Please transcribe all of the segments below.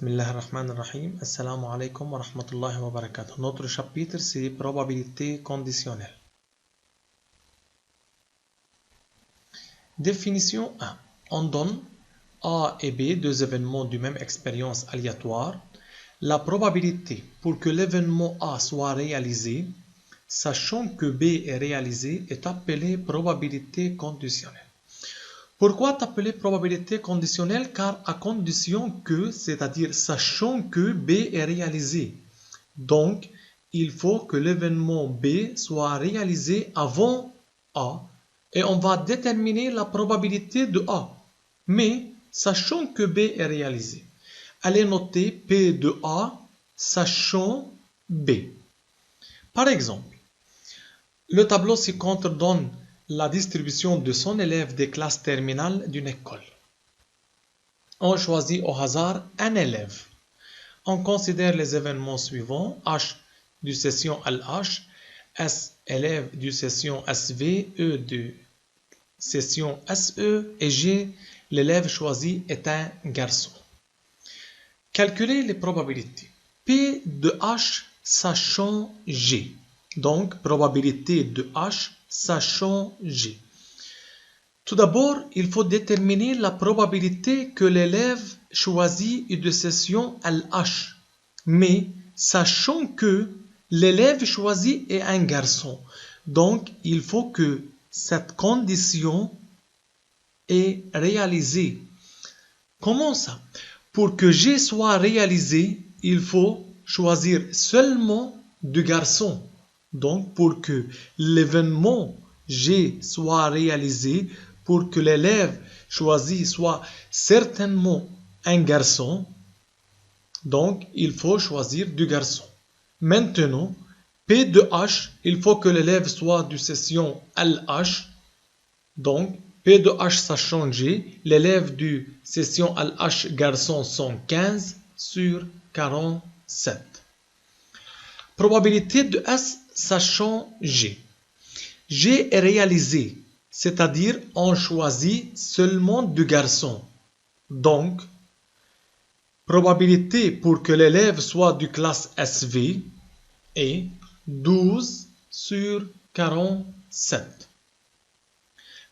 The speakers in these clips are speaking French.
Bismillah ar-Rahman ar-Rahim. Assalamu alaikum wa rahmatullahi wa barakatuh. Notre chapitre, c'est probabilité conditionnelle. Définition 1. On donne A et B, deux événements d'une même expérience aléatoire. La probabilité pour que l'événement A soit réalisé, sachant que B est réalisé, est appelée probabilité conditionnelle. Pourquoi t'appeler probabilité conditionnelle? Car à condition que, c'est-à-dire sachant que B est réalisé. Donc, il faut que l'événement B soit réalisé avant A et on va déterminer la probabilité de A. Mais, sachant que B est réalisé, allez noter P de A, sachant B. Par exemple, le tableau ci-contre donne la distribution de 100 élèves des classes terminales d'une école. On choisit au hasard un élève. On considère les événements suivants: H du session LH, S élève du session SV, E de session SE et G, l'élève choisi est un garçon. Calculer les probabilités. P de H sachant G. Donc, probabilité de H sachant G. Tout d'abord, il faut déterminer la probabilité que l'élève choisi est de session LH. Mais, sachant que l'élève choisi est un garçon. Donc, il faut que cette condition est réalisée. Comment ça? Pour que G soit réalisé, il faut choisir seulement deux garçons. Donc, pour que l'événement G soit réalisé, pour que l'élève choisi soit certainement un garçon, donc il faut choisir deux garçons. Maintenant, P de H, il faut que l'élève soit du session LH. Donc, P de H sachant G, l'élève du session LH garçon sont 15 sur 47. Probabilité de S sachant G. G est réalisé, c'est-à-dire on choisit seulement deux garçons. Donc, probabilité pour que l'élève soit du classe SV est 12 sur 47.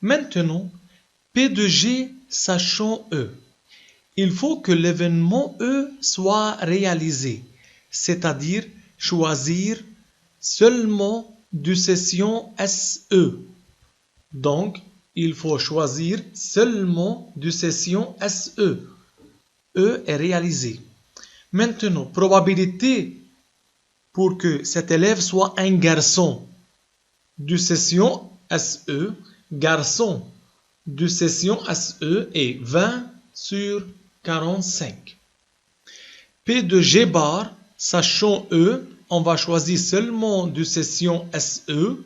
Maintenant, P de G sachant E. Il faut que l'événement E soit réalisé, c'est-à-dire choisir seulement du session SE. Donc, il faut choisir seulement du session SE. E est réalisé. Maintenant, probabilité pour que cet élève soit un garçon du session SE, garçon du session SE est 20 sur 45. P de G bar, sachant E, on va choisir seulement du session SE.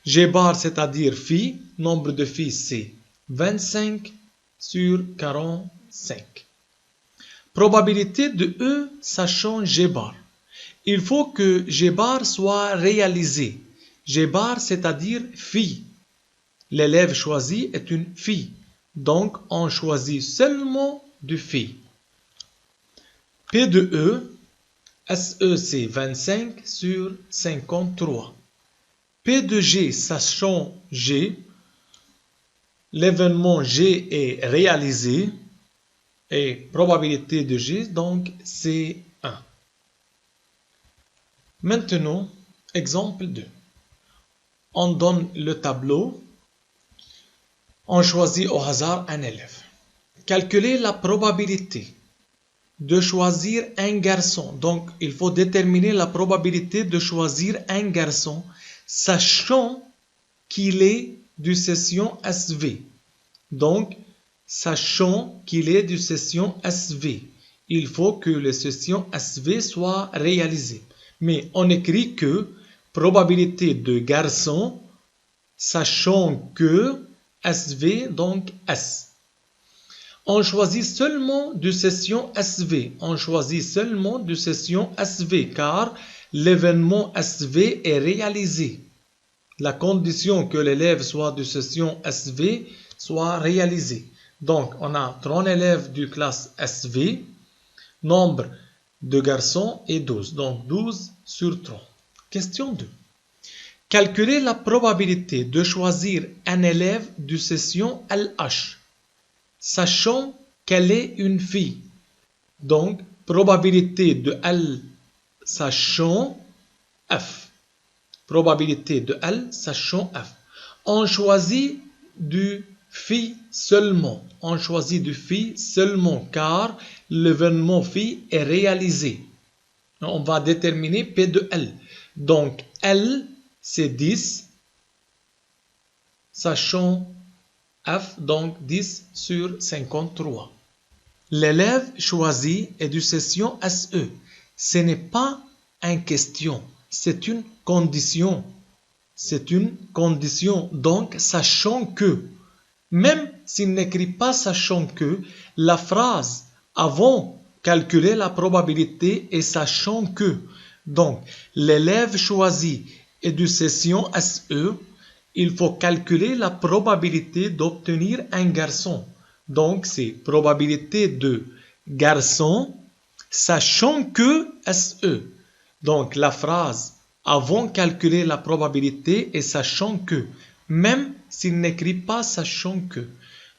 G bar, c'est-à-dire phi, nombre de phi c'est 25 sur 45. Probabilité de E sachant G bar. Il faut que G bar soit réalisé. G bar, c'est-à-dire phi. L'élève choisi est une fille. Donc, on choisit seulement du phi. P de E, SE c'est 25 sur 53. P de G sachant G, l'événement G est réalisé et probabilité de G, donc c'est 1. Maintenant, exemple 2. On donne le tableau. On choisit au hasard un élève. Calculer la probabilité de choisir un garçon. Donc, il faut déterminer la probabilité de choisir un garçon, sachant qu'il est du session SV. Donc, sachant qu'il est du session SV, il faut que le session SV soit réalisé. Mais on écrit que probabilité de garçon, sachant que SV, donc S. On choisit seulement du session SV. On choisit seulement du session SV car l'événement SV est réalisé. La condition que l'élève soit du session SV soit réalisée. Donc, on a 30 élèves du classe SV. Nombre de garçons est 12. Donc 12 sur 30. Question 2. Calculez la probabilité de choisir un élève de section LH, sachant qu'elle est une fille. Donc, probabilité de L sachant F. Probabilité de L sachant F. On choisit du fille seulement. On choisit du fille seulement car l'événement fille est réalisé. On va déterminer P de L. Donc, L, c'est 10, sachant F, donc 10 sur 53. L'élève choisi est du section SE. Ce n'est pas une question, c'est une condition. C'est une condition. Donc, sachant que, même s'il n'écrit pas sachant que, la phrase avant calculer la probabilité est sachant que. Donc, l'élève choisi est du section SE. Il faut calculer la probabilité d'obtenir un garçon. Donc, c'est probabilité de garçon, sachant que SE. Donc, la phrase avant calculer la probabilité et sachant que, même s'il n'écrit pas sachant que.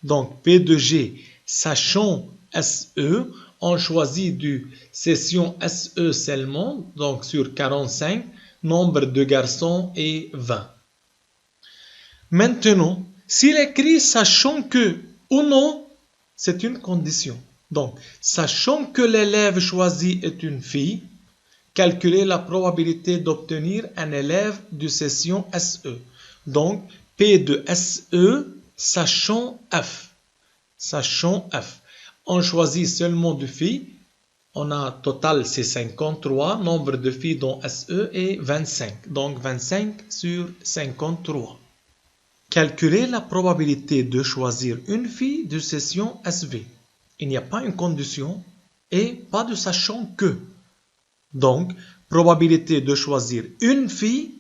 Donc, P de G, sachant SE, on choisit du session SE seulement, donc sur 45, nombre de garçons est 20. Maintenant, s'il écrit sachant que ou non, c'est une condition. Donc, sachant que l'élève choisi est une fille, calculer la probabilité d'obtenir un élève de session SE. Donc, P de SE, sachant F. Sachant F. On choisit seulement de filles. On a total, c'est 53. Nombre de filles dans SE est 25. Donc, 25 sur 53. Calculer la probabilité de choisir une fille de session SV. Il n'y a pas une condition et pas de sachant que. Donc, probabilité de choisir une fille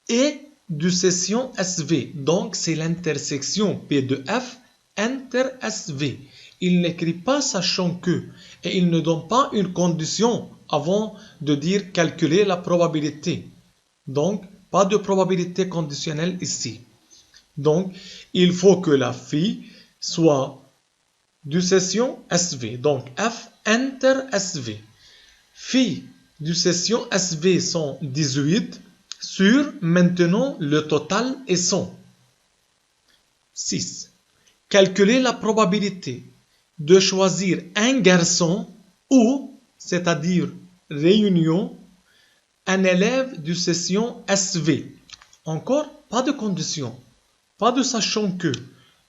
et de session SV. Donc, c'est l'intersection P de F inter SV. Il n'écrit pas sachant que et il ne donne pas une condition avant de dire calculer la probabilité. Donc, pas de probabilité conditionnelle ici. Donc, il faut que la fille soit de session SV. Donc, F inter SV. Filles de session SV sont 18 sur, maintenant, le total est 100. 6. Calculer la probabilité de choisir un garçon ou, c'est-à-dire réunion, un élève de session SV. Encore, pas de condition. Pas de sachant que.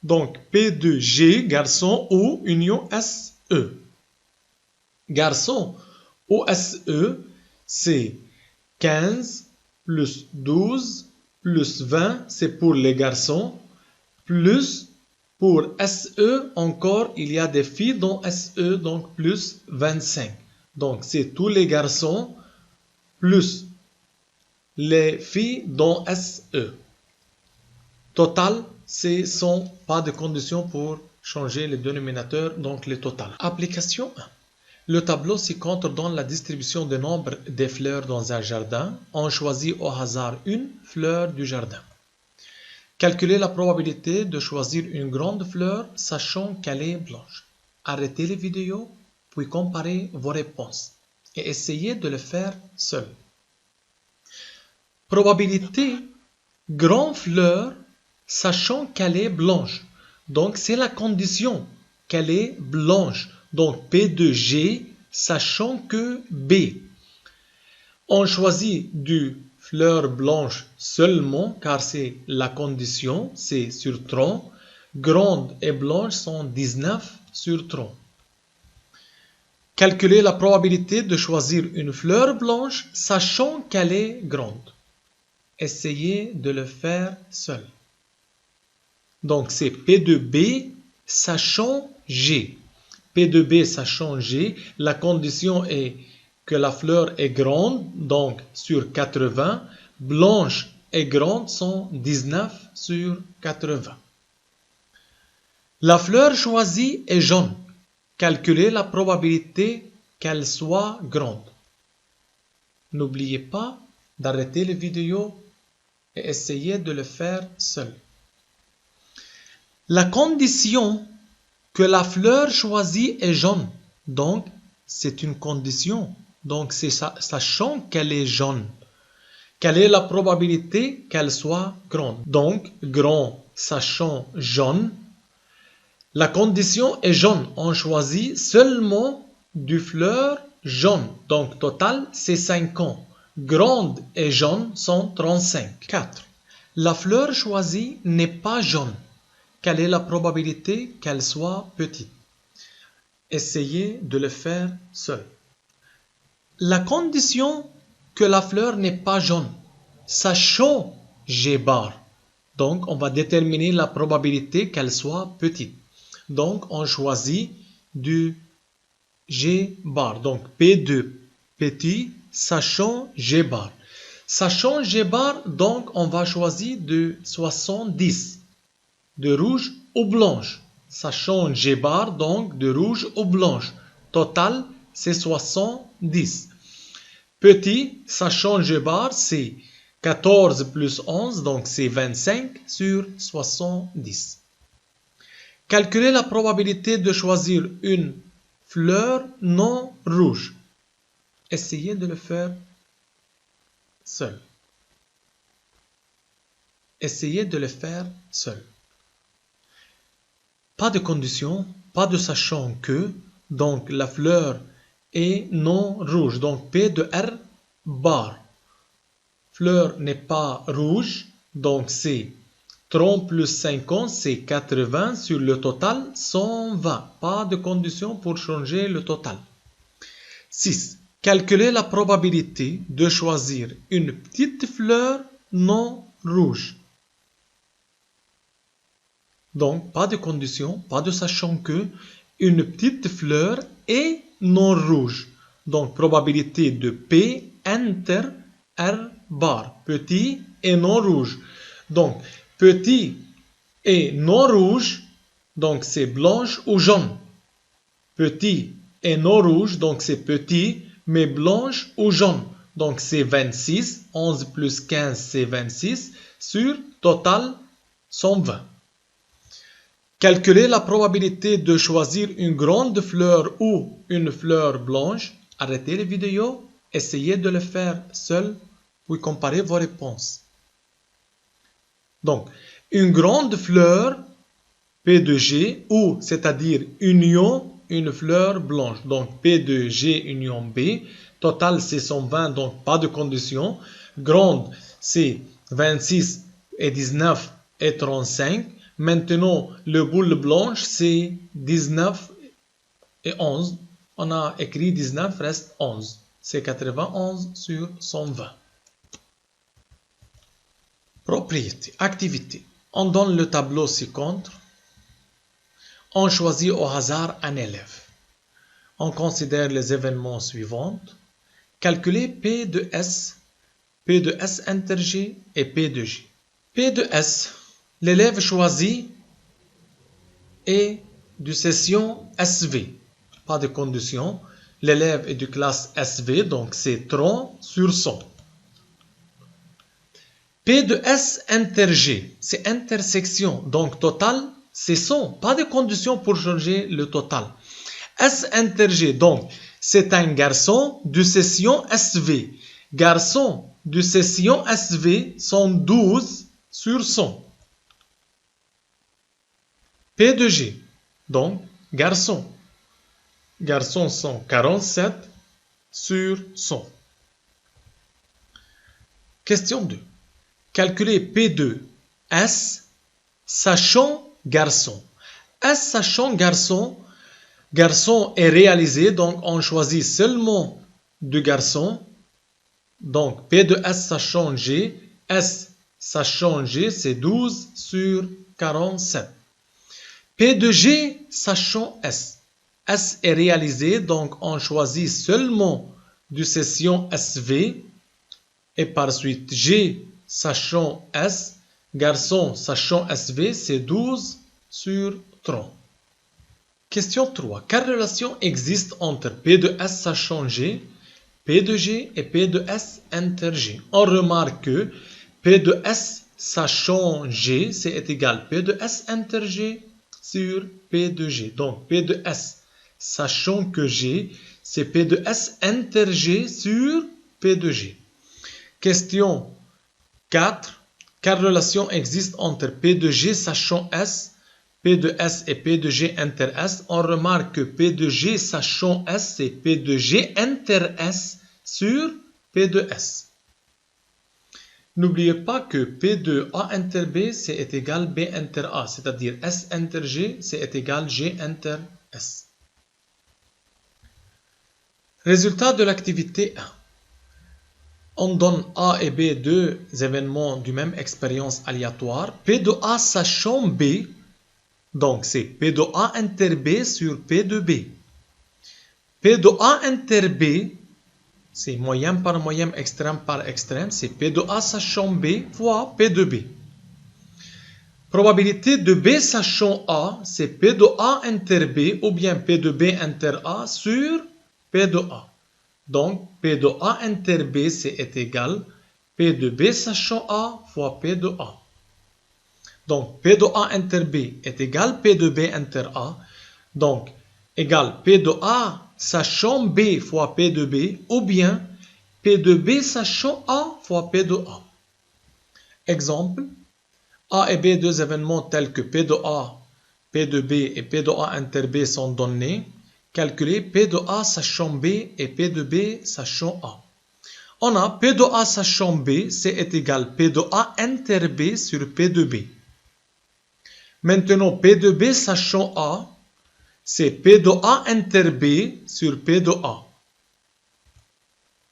Donc, P de G, garçon ou union SE. Garçon ou SE, c'est 15 plus 12 plus 20, c'est pour les garçons, plus pour SE, encore, il y a des filles dans SE, donc plus 25. Donc, c'est tous les garçons plus les filles dans SE. Total, c'est 100, pas de condition pour changer le dénominateur, donc le total. Application 1. Le tableau ci-contre donne la distribution des nombres des fleurs dans un jardin. On choisit au hasard une fleur du jardin. Calculez la probabilité de choisir une grande fleur, sachant qu'elle est blanche. Arrêtez les vidéos, puis comparez vos réponses et essayez de le faire seul. Probabilité grande fleur, sachant qu'elle est blanche. Donc, c'est la condition qu'elle est blanche. Donc, P de G, sachant que B. On choisit du fleur blanche seulement, car c'est la condition, c'est sur 30. Grande et blanche sont 19 sur 30. Calculez la probabilité de choisir une fleur blanche, sachant qu'elle est grande. Essayez de le faire seul. Donc, c'est P de B, sachant G. P de B, sachant G, la condition est que la fleur est grande, donc sur 80. Blanche et grande sont 19 sur 80. La fleur choisie est jaune. Calculez la probabilité qu'elle soit grande. N'oubliez pas d'arrêter la vidéo et essayez de le faire seul. La condition que la fleur choisie est jaune. Donc, c'est une condition. Donc, c'est sachant qu'elle est jaune. Quelle est la probabilité qu'elle soit grande? Donc, grand, sachant jaune. La condition est jaune. On choisit seulement du fleur jaune. Donc, total, c'est 5 ans. Grande et jaune sont 35. 4. La fleur choisie n'est pas jaune. Quelle est la probabilité qu'elle soit petite? Essayez de le faire seul. La condition que la fleur n'est pas jaune, sachant G bar. Donc, on va déterminer la probabilité qu'elle soit petite. Donc, on choisit du G bar. Donc, P2 petit, sachant G bar. Sachant G bar, donc, on va choisir de 70. De rouge ou blanche. Sachant G bar, donc de rouge ou blanche. Total, c'est 70. Petit, sachant G bar, c'est 14 plus 11, donc c'est 25 sur 70. Calculez la probabilité de choisir une fleur non rouge. Essayez de le faire seul. Essayez de le faire seul. Pas de condition, pas de sachant que, donc la fleur est non rouge. Donc P de R bar. Fleur n'est pas rouge, donc c'est 30 plus 50, c'est 80 sur le total, 120. Pas de condition pour changer le total. 6. Calculez la probabilité de choisir une petite fleur non rouge. Donc, pas de condition, pas de sachant que une petite fleur est non rouge. Donc, probabilité de P enter R bar. Petit et non rouge. Donc, petit et non rouge, donc c'est blanche ou jaune. Petit et non rouge, donc c'est petit, mais blanche ou jaune. Donc, c'est 26. 11 plus 15, c'est 26. Sur total, 120. Calculez la probabilité de choisir une grande fleur ou une fleur blanche. Arrêtez la vidéo, essayez de le faire seul, puis comparez vos réponses. Donc, une grande fleur, P de G, ou c'est-à-dire union, une fleur blanche. Donc, P de G union B. Total, c'est 120, donc pas de condition. Grande, c'est 26 et 19 et 35. Maintenant, le boule blanche, c'est 19 et 11. On a écrit 19, reste 11. C'est 91 sur 120. Propriété, activité. On donne le tableau ci-contre. On choisit au hasard un élève. On considère les événements suivants. Calculer P de S inter G et P de G. P de S, l'élève choisi est de session SV. Pas de condition. L'élève est de classe SV, donc c'est 30 sur 100. P de S inter G, c'est intersection, donc total, c'est 100. Pas de condition pour changer le total. S inter G, donc c'est un garçon de session SV. Garçons de session SV sont 12 sur 100. P de G, donc garçons. Garçons sont 47 sur 100. Question 2. Calculer P de S sachant garçon. S sachant garçon, garçon est réalisé, donc on choisit seulement de garçon. Donc P de S sachant G, S sachant G, c'est 12 sur 47. P de G sachant S. S est réalisé, donc on choisit seulement de session SV. Et par suite, G sachant S, garçon sachant SV, c'est 12 sur 30. Question 3. Quelle relation existe entre P de S sachant G, P de G et P de S inter G? On remarque que P de S sachant G, c'est égal P de S inter G sur P de G. Donc P de S sachant que G, c'est P de S inter G sur P de G. Question 4. Quelle relation existe entre P de G sachant S, P de S et P de G inter S? On remarque que P de G sachant S, c'est P de G inter S sur P de S. N'oubliez pas que P de A inter B, c'est égal B inter A, c'est-à-dire S inter G, c'est égal G inter S. Résultat de l'activité 1. On donne A et B deux événements du même expérience aléatoire. P de A sachant B, donc c'est P de A inter B sur P de B. P de A inter B, c'est moyenne par moyenne, extrême par extrême, c'est P de A sachant B fois P de B. Probabilité de B sachant A, c'est P de A inter B ou bien P de B inter A sur P de A. Donc, P de A inter B, c'est égal P de B sachant A fois P de A. Donc, P de A inter B est égal P de B inter A. Donc, égal P de A sachant B fois P de B ou bien P de B sachant A fois P de A. Exemple, A et B, deux événements tels que P de A, P de B et P de A inter B sont donnés. Calculer P de A sachant B et P de B sachant A. On a P de A sachant B, c'est égal P de A inter B sur P de B. Maintenant, P de B sachant A, c'est P de A inter B sur P de A.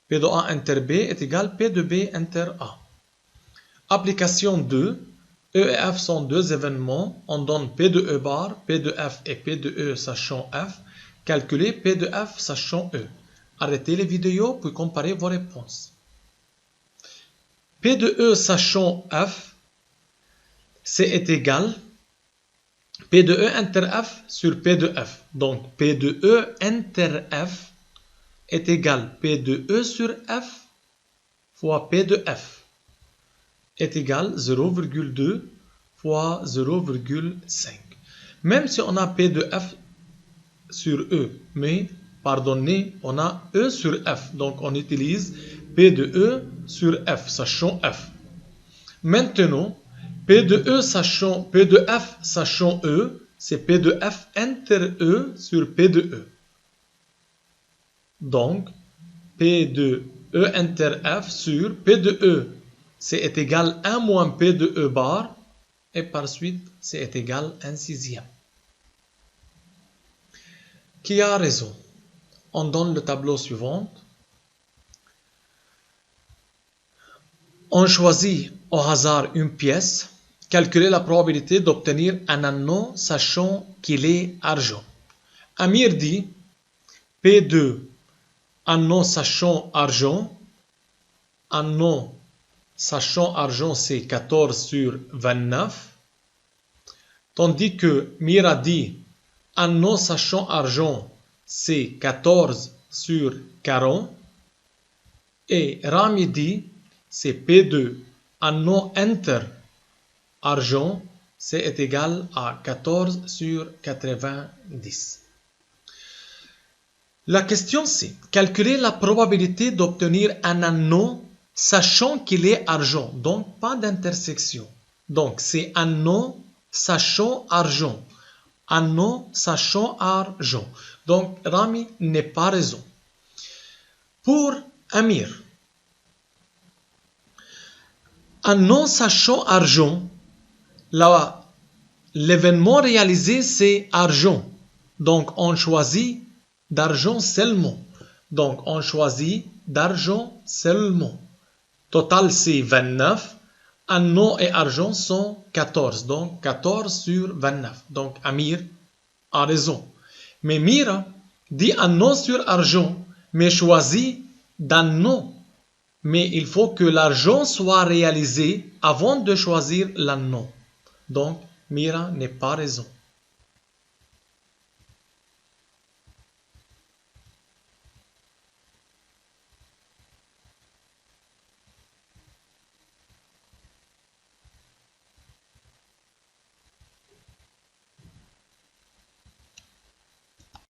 P de A inter B est égal P de B inter A. Application 2. E et F sont deux événements. On donne P de E bar, P de F et P de E sachant F. Calculez P de F sachant E. Arrêtez les vidéos puis comparez vos réponses. P de E sachant F, c'est égal P de E inter F sur P de F. Donc P de E inter F est égal P de E sur F fois P de F est égal 0,2 fois 0,5. Même si on a P de F sur E, mais pardonnez, on a E sur F, donc on utilise P de E sur F, sachant F. Maintenant, P de F sachant E, c'est P de F inter E sur P de E. Donc, P de E inter F sur P de E, c'est égal 1 moins P de E bar, et par suite, c'est égal 1 sixième. Qui a raison? On donne le tableau suivant. On choisit au hasard une pièce. Calculez la probabilité d'obtenir un anneau sachant qu'il est argent. Amir dit P2 anneau sachant argent. Anneau sachant argent, c'est 14 sur 29. Tandis que Mira dit anneau sachant argent, c'est 14 sur 40. Et Rami dit, c'est P2 anneau inter argent, c'est égal à 14 sur 90. La question c'est, calculer la probabilité d'obtenir un anneau sachant qu'il est argent. Donc, pas d'intersection. Donc, c'est anneau sachant argent. Anneau sachant argent. Donc, Rami n'est pas raison. Pour Amir, anneau sachant argent, l'événement réalisé, c'est argent. Donc, on choisit d'argent seulement. Donc, on choisit d'argent seulement. Total, c'est 29. Anneau et argent sont 14. Donc, 14 sur 29. Donc, Amir a raison. Mais Mira dit anneau sur argent, mais choisit d'anneau. Mais il faut que l'argent soit réalisé avant de choisir l'anneau. Donc, Mira n'est pas raison.